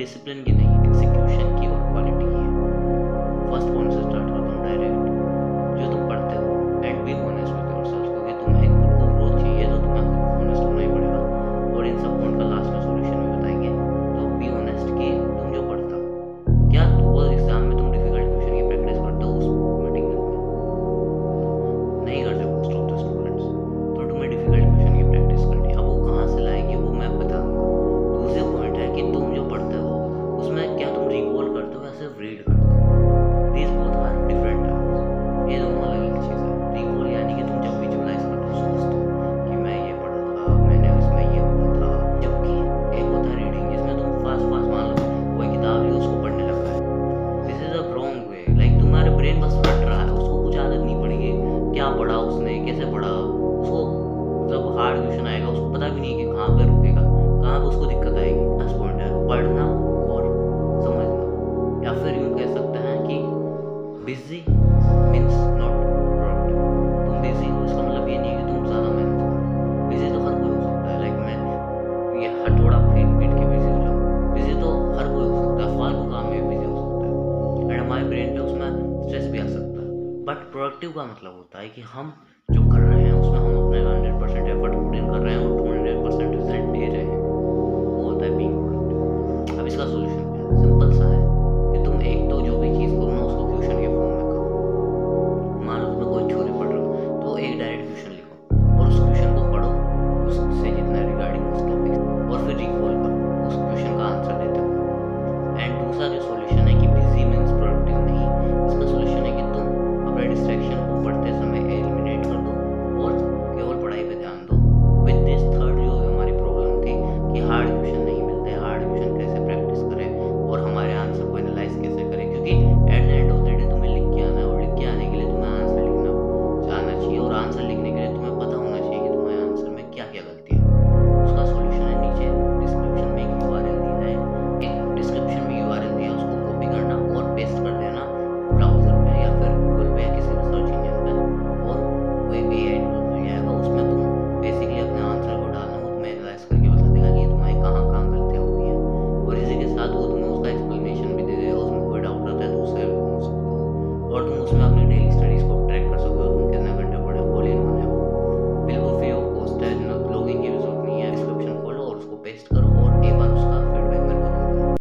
Discipline की नहीं, execution की और क्वालिटी की है। फर्स्ट पॉइंट से स्टार्ट करता हूँ डायरेक्ट। जो तुम पढ़ते हो and be honest with yourself, क्योंकि तुम्हें खुद को ग्रोथ चाहिए तो तुम्हें खुद को ऑनेस्ट होना ही पड़ेगा। और इन सब पॉइंट का लास्ट में सॉल्यूशन भी बताएंगे। तो बी ऑनेस्ट कि तुम जो पढ़ते हो, क्या वो एग्जाम में तुम डिफिकल्ट क्वेश्चन की प्रैक्टिस करते हो उस मटेरियल में? नहीं करते मोस्ट ऑफ द स्टूडेंट्स। तो तुम्हें डिफिकल्ट क्वेश्चन की प्रैक्टिस करनी है। अब वो कहाँ से लाएंगे वो मैं बताऊंगा। दूसरे पॉइंट है कि तुम जो पढ़ते हो उसमें क्या तुम रिकॉल करते हो या सिर्फ रीड करते हो? These both are different terms. ये दोनों अलग अलग चीज़ है। रिकॉल यानी कि तुम जब विजुअलाइज करते हो, सोचते हो कि मैं ये पढ़ा था, मैंने इसमें ये हुआ था। जबकि एक होता है रीडिंग, जिसमें तुम फास्ट फास्ट मान लो कोई किताब ली उसको पढ़ने लग गए। This is a wrong way. Like तुम्हारे ब्रेन बस रट रहा है, उसको कुछ आदत नहीं पड़ेगी क्या पढ़ा उसने, कैसे पढ़ा। उसको जब हार्ड क्वेश्चन आएगा उसको पता भी नहीं कि कहाँ पे रुकेगा, कहाँ पे उसको दिक्कत आएगी। फर्स्ट पॉइंट है पढ़ना और समझना। या फिर यूँ कह सकते हैं कि बिजी मीन्स नॉट प्रोडक्टिव। तुम बिजी हो इसका मतलब ये नहीं है कि तुम ज़्यादा मेहनत करो। बिजी तो हर कोई हो सकता है। लाइक मैं ये हथौड़ा पीट पीट के बिजी हो जाऊँ, बिजी तो हर कोई हो सकता है। फालतू काम में बिजी हो सकता है एंड हमारे ब्रेन पे उसमें स्ट्रेस भी आ सकता है। बट प्रोडक्टिव का मतलब होता है कि हम जो कर रहे हैं उसमें हम अपने 100% एफर्ट पुट इन कर रहे हैं और 200% रिजल्ट दे रहे हैं।